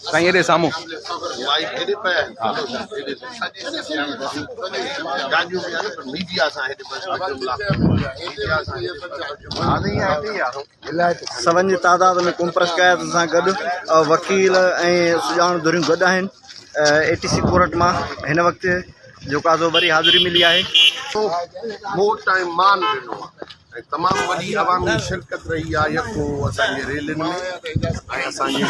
साईं एॾे साम्हूं सभन जी तादाद में कुंभ शिकायत सां गॾु वकील ऐं सुञाण धुरियूं गॾु आहिनि ATC कोर्ट मां हिन वक़्तु जेका वरी हाज़िरी मिली आहे। वोट टाइम मान ॾिनो आहे, तमामु वॾी अवामी शिरकत रही आहे यको असांजे रैलियुनि में ऐं असांजे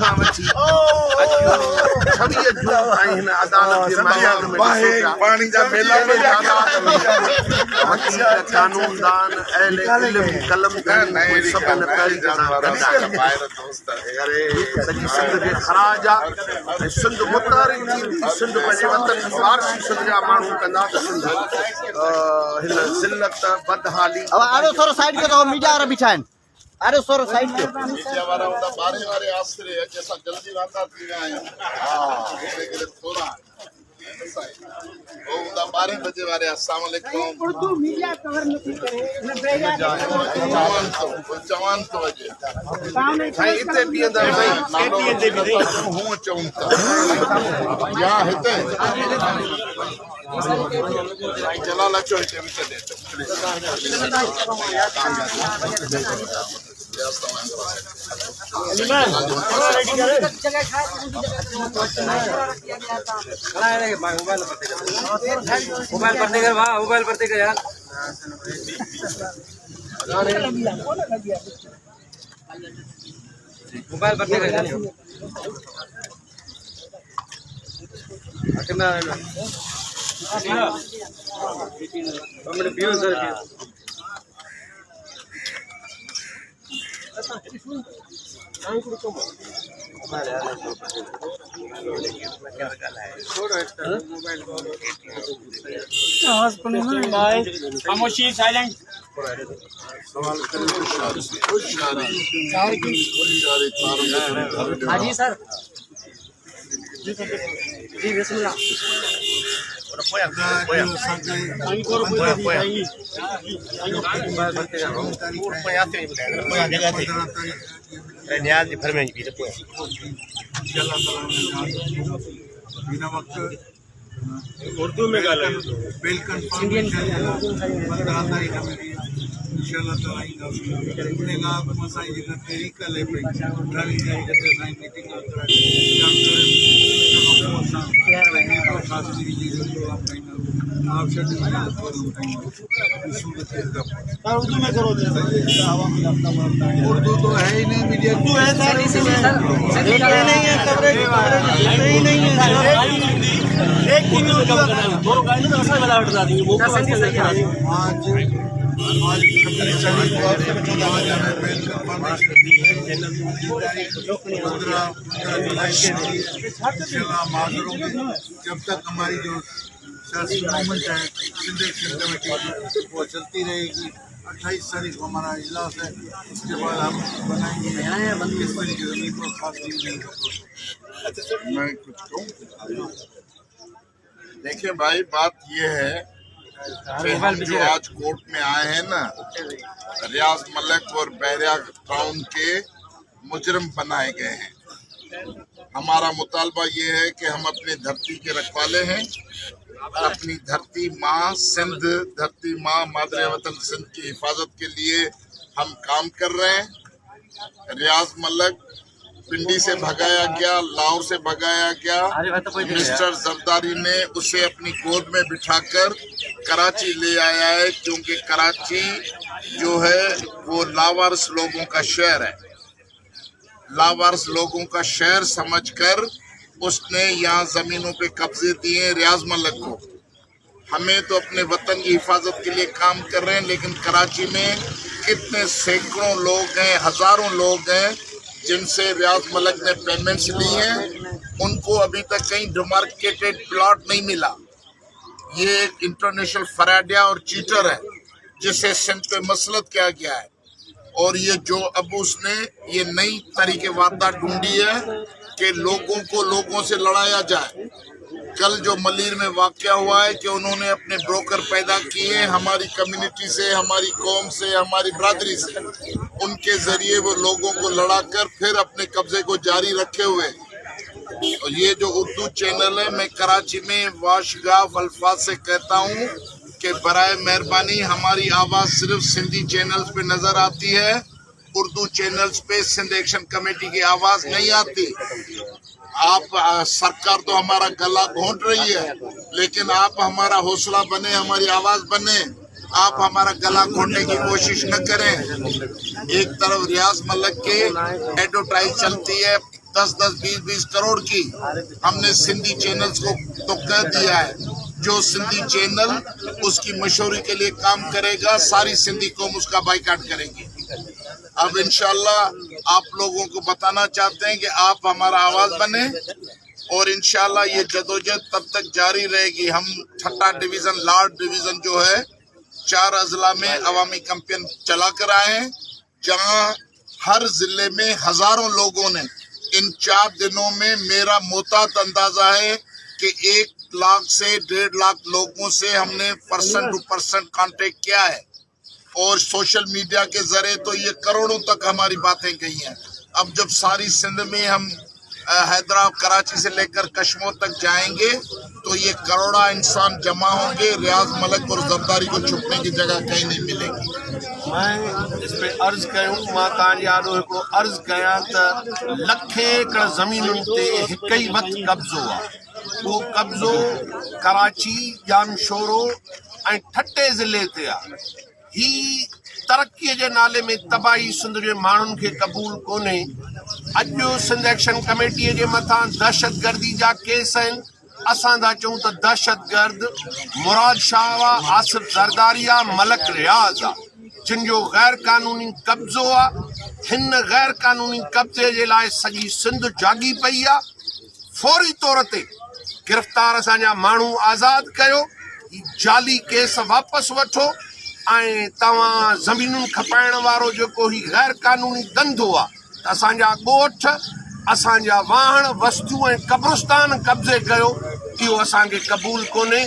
खां वठी 26 जून ताईं हिन अदालत जे मैदान में पाणी जा मेला वकील कानूनदान अहले इल्म कलम सभिनि तहरीक सां सॼी सिंध खे ख़राज आहे ऐं सिंध मुतारिक थींदी, सिंध पंहिंजे वतन जी वारसी सिंध जा माण्हू कंदा त सिंध हिन ज़िल्लत बदहाली आरो थोरो साइड के तो मीडिया वारा बिठा आहिनि, आरो थोरो साइड के मीडिया वारा हूंदा 12 वारे आसरे अॼु असां जल्दी वांदा थी विया आहियूं। थोरा वो हूंदा 12 बजे वारे अस्सलाम वालेकुम उर्दू मीडिया कवर नहीं करे जवान तो अॼु साईं हिते बीहंदा साईं हिते बि हूअं चऊं था या हिते जलाल अचो हिते विच मोबाइल पर देकर वाह मोबाइल पर देकर यार मोबाइल पर देकर हमने पियो सर खामोशी साइलेंट हाजी सर जी बिस्मिल्लाह उर्दू में बिल कंफर्मेशन इंशाल्लाह ताला तहरीक ले पई ड्राइविंग मीटिंग उर्दू में करो उर्दू तो है ही नहीं मीडिया उर्दू है नहीं है कवरेज नहीं है एक दिन दोनों गाड़ी में असर वाला हटा देंगे वो आज जब तक हमारी जो सियासी मूवमेंट है वो चलती रहेगी। 28 तारीख को हमारा इजलास है, उसके बाद हम बनाएंगे किस तरीके से नहीं खास मैं कुछ कहूँ। देखिए भाई बात ये है हम जो आज कोर्ट में आए हैं ना, रियाज मलिक और बैरिया टाउन के मुजरिम बनाए गए हैं। हमारा मुतालबा ये है कि हम अपनी धरती के रखवाले हैं, अपनी धरती माँ सिंध, धरती माँ मादरे वतन सिंध की हिफाजत के लिए हम काम कर रहे हैं। रियाज मलिक पिंडी से भगाया गया, लाहौर से भगाया गया। मिस्टर जरदारी ने उसे अपनी गोद में बिठाकर कराची ले आया है, क्योंकि कराची जो है वो लावारिस लोगों का शहर है। लावारिस लोगों का शहर समझकर उसने यहाँ जमीनों पे कब्जे दिए रियाज मलिक को। हमें तो अपने वतन की हिफाजत के लिए काम कर रहे हैं, लेकिन कराची में कितने सैकड़ों लोग हैं, हजारों लोग हैं जिनसे रियाज मलिक ने पेमेंट्स ली हैं, उनको अभी तक कहीं डिमार्केटेड प्लॉट नहीं मिला। ये एक इंटरनेशनल फराडिया और चीटर है जिसे सिंध पे मसलत किया गया है। और ये जो अब उसने ये नई तरीके वारदात ढूंढी है कि लोगों को लोगों से लड़ाया जाए। कल जो मलीर में वाक़या हुआ है कि उन्होंने अपने ब्रोकर पैदा किए हमारी कम्युनिटी से, हमारी कौम से, हमारी बरादरी से, उनके जरिए वो लोगों को लड़ाकर फिर अपने कब्जे को जारी रखे हुए। और ये जो उर्दू चैनल है, मैं कराची में वाशगाफ अल्फाज से कहता हूँ कि बराए मेहरबानी हमारी आवाज़ सिर्फ सिंधी चैनल्स पे नज़र आती है, उर्दू चैनल्स पे सिंध एक्शन कमेटी की आवाज़ नहीं आती। आप सरकार तो हमारा गला घोंट रही है, लेकिन आप हमारा हौसला बने, हमारी आवाज़ बने, आप हमारा गला घोंटने की कोशिश न करें। एक तरफ रियाज मलिक के एडवर्टाइज चलती है 10-10, 20-20 करोड़ की, हमने सिंधी चैनल्स को तो कह दिया है, जो सिंधी चैनल उसकी मशहूरी के लिए काम करेगा, सारी सिंधी कौम उसका बाइकाट करेगी। अब इंशाल्लाह आप लोगों को बताना चाहते हैं कि आप हमारा आवाज़ बने, और इंशाल्लाह ये जदोजहद तब तक जारी रहेगी। हम 6ठा डिवीज़न लार्ड डिवीज़न जो है 4 अजला में अवामी कैंपेन चला कर आए हैं, जहां हर जिले में हजारों लोगों ने इन 4 दिनों में, मेरा मोहतात अंदाजा है कि 1 लाख से 1.5 लाख लोगों से हमने पर्सन टू पर्सन कांटेक्ट किया है, और सोशल मीडिया के जरिए तो ये करोड़ों तक हमारी बातें कही हैं। अब जब सारी सिंध में हम हैदराबाद, कराची से लेकर कश्मीर तक जाएंगे तो ये करोड़ा इंसान जमा होंगे, रियाज मलिक और जरदारी को छुपने की जगह कहीं नहीं मिलेगी। मैं इस पे अर्ज कयूं, मां तव्हांजे आॾो हिकिड़ो अर्ज कयां त लखे एकड़ ज़मीनुनि ते हिकु ई वक़्तु कब्ज़ो आहे। उहो कब्ज़ो कराची, जामशोरो ऐं ठटे ज़िले ते आहे। ही तरक़ीअ जे नाले में तबाही सिंध जे माण्हुनि खे क़बूल कोन्हे। अॼु सिंध एक्शन कमेटीअ जे मथां दहशतगर्दी जा केस आहिनि। असां था चऊं त दहशतगर्द मुराद शाह आहे, आसिफ ज़रदारी आहे, मलिक रियाज़ आहे, जिन जो गैर कानूनी कब्ज़ो आहे। हिन गैर कानूनी कब्ज़े जे लाइ सॼी सिंध जागी पई आहे। फौरी तौर ते गिरफ़्तार असांजा माण्हू आज़ादु कयो, जाली केस वापसि वठो, ऐं तव्हां ज़मीनुनि खपाइण वारो जेको ही गैर कानूनी धंधो आहे, असांजा ॻोठ, असांजा वाहण, वस्तू ऐं कब्रिस्तान कब्ज़े कयो, इहो असांखे क़बूल कोन्हे।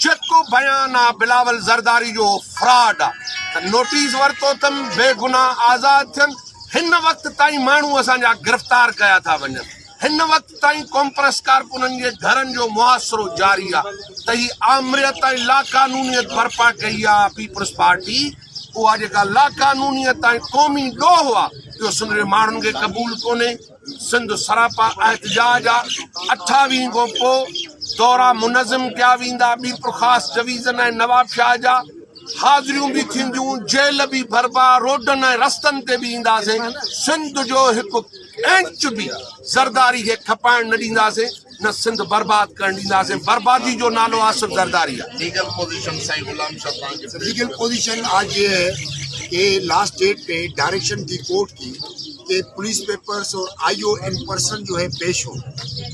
जेको बयान आहे बिलावल ज़रदारी जो फ्रॉड आहे, त नोटिस वरितो अथनि, बेगुनाह आज़ादु थियनि। हिन वक़्त ताईं माण्हू असांजा गिरफ़्तार कया था वञनि। हिन वक़्त ताईं कॉम्प्रेस कारकुननि जे घरनि जो मुहासिरो जारी आहे। त ही आमरियत ऐं लाक़ानूनियत बर्पा कई आहे पीपल्स पार्टी, उहा जेका लाक़ानूनियत ऐं क़ौमी ॾोह आहे, इहो सिंध जे माण्हुनि खे क़बूल कोन्हे। सिंध सरापा एहतजाज आहे। 28 खां पोइ दौरा मुनज़िम कया वेंदा, ॿीपर ख़ासि डिवीज़न ऐं नवाब शाह जा हाज़िरियूं बि थींदियूं, जेल बि भरबा, रोडनि ऐं रस्तनि ते बि ईंदासीं। सिंध जो हिकु इंच बि ज़रदारी खे खपाइण न ॾींदासीं, न सिंध बर्बाद करण ॾींदासीं। बर्बादी जो नालो आसिफ ज़रदारी आहे। Legal position Sai Ghulam Shah. Legal position आज ये है कि लास्ट डेट पे डायरेक्शन दी कोर्ट की कि पुलिस पेपर्स और आईओ इन पर्सन जो है पेश हो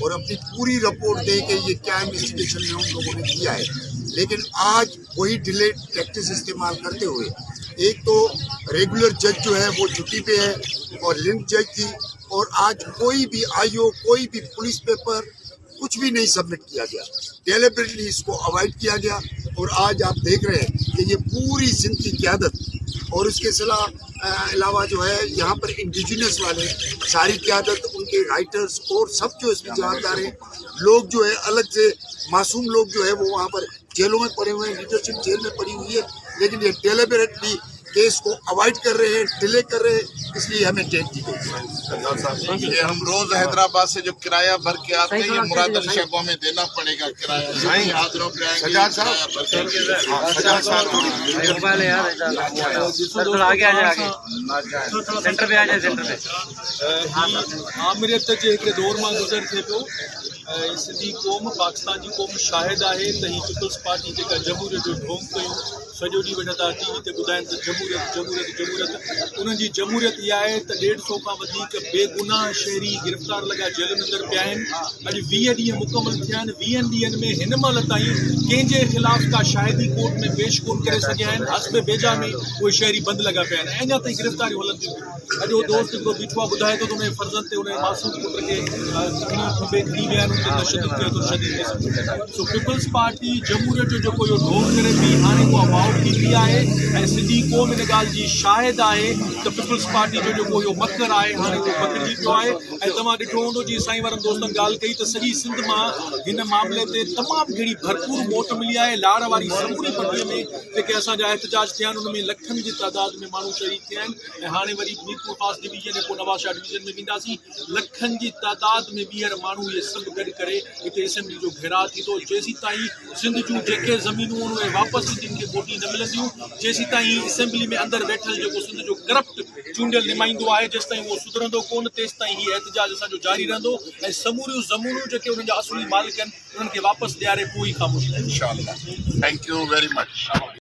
और अपनी पूरी रिपोर्ट दे कि ये क्या इन्वेस्टिगेशन में उन लोगों ने किया है। लेकिन आज वही डिले टैक्टिस इस्तेमाल करते हुए, एक तो रेगुलर जज जो है वो छुट्टी पे है और लिंक जज थी, और आज कोई भी आईओ, कोई भी पुलिस पेपर कुछ भी नहीं सबमिट किया गया, डेलिबरेटली इसको अवॉइड किया गया। और आज आप देख रहे हैं कि ये पूरी सिंध की क़यादत और उसके अलावा जो है यहाँ पर इंडिजिनस वाले सारी क़यादत, उनके राइटर्स और सब जो इसमें जवाबदार हैं। लोग जो है अलग से मासूम लोग जो है वो वहाँ पर जेलों में पड़े हुए हैं, लीडरशिप जेल में पड़ी हुई है, लेकिन ये डेलिबरेटली केस को अवॉइड कर रहे हैं, डिले कर रहे हैं, इसलिए हमें डेट दी गई। ये हम रोज हैदराबाद से जो किराया भर के आते हैं, ये मुराद अली शाह को हमें देना पड़ेगा किराया। सही हाजिरों पे आएंगे, मोबाइल है यार, थोड़ा आगे आ जाए, आगे सेंटर पे आ जाए, सेंटर पे। आमरियत जे हिकिड़े दौर मां गुज़र थिए पियो। सिंधी क़ौम, पाकिस्तान जी क़ौम शाहिद आहे त ही पीपल्स पार्टी जेका जमहूरियत जो ढोंग कयूं, सॼो ॾींहुं वेठा था टीवी ते ॿुधाइनि त जमूरियत जमूरियत जमूरियत उन्हनि जी जमूरियत इहा आहे त 150 खां वधीक बेगुनाह शहरी गिरफ़्तार लॻा जेलुनि अंदरि पिया आहिनि। अॼु 20 ॾींहं मुकमल थिया आहिनि। 20 ॾींहंनि में हिन महिल ताईं कंहिंजे ख़िलाफ़ का शाहिदी कोर्ट में पेश कोन करे सघिया आहिनि। हस्ब बेजा में उहे शहरी बंदि लॻा पिया आहिनि ऐं अञा ताईं गिरफ़्तारियूं हलनि थियूं। अॼु उहो दोस्त हिकिड़ो बीठो आहे ॿुधाए थो त उनजे फर्ज़नि ते उन मासूम पुट खे खणी विया आहिनि, उन ते तशदुद कयो अथऊं शदीद क़िस्म। सो पीपल्स पार्टी जमूरियत जो जेको इहो ढोल करे थी हाणे उहा वाउ थींदी आहे ऐं सिंधी क़ौम इन ॻाल्हि जी शाहिद आहे त पीपल्स पार्टी जो जेको इहो मकर आहे हाणे उहो मकिरजी पियो आहे। ऐं तव्हां ॾिठो हूंदो जीअं साईं वारनि दोस्तनि ॻाल्हि कई त सॼी सिंध मां हिन मामले ते तमामु घणी भरपूर मोट मिली आहे। लाड़ वारी समूरी पट्टीअ में जेके असांजा एहतजाज थिया आहिनि उन में लखनि जी तइदाद में माण्हू शहीद थिया आहिनि ऐं हाणे वरी मीरपुर पास डिवीजन पोइ नवाबशाह डिवीजन में वेंदासीं। लखनि जी तइदाद में ॿीहर माण्हू इहे सभु गॾु करे हिते असेंबली जो घेराव थींदो। जेसीं ताईं सिंध जूं जेके ज़मीनूं आहिनि उहे वापसि जिन खे वोटी न मिलंदियूं, जेसीं ताईं असेंबली में अंदरि वेठल जेको सिंध जो करप्ट चूंडियल नुमाइंदो आहे जेसि ताईं उहो सुधरंदो कोन तेसि ताईं हीअ एहतजाज असांजो जारी रहंदो ऐं समूरियूं ज़मीनूं जेके उन्हनि जा असुली मालिक आहिनि उन्हनि खे वापसि ॾियारे पोइ ई ख़ामोश इंशाअल्लाह। Thank you very much.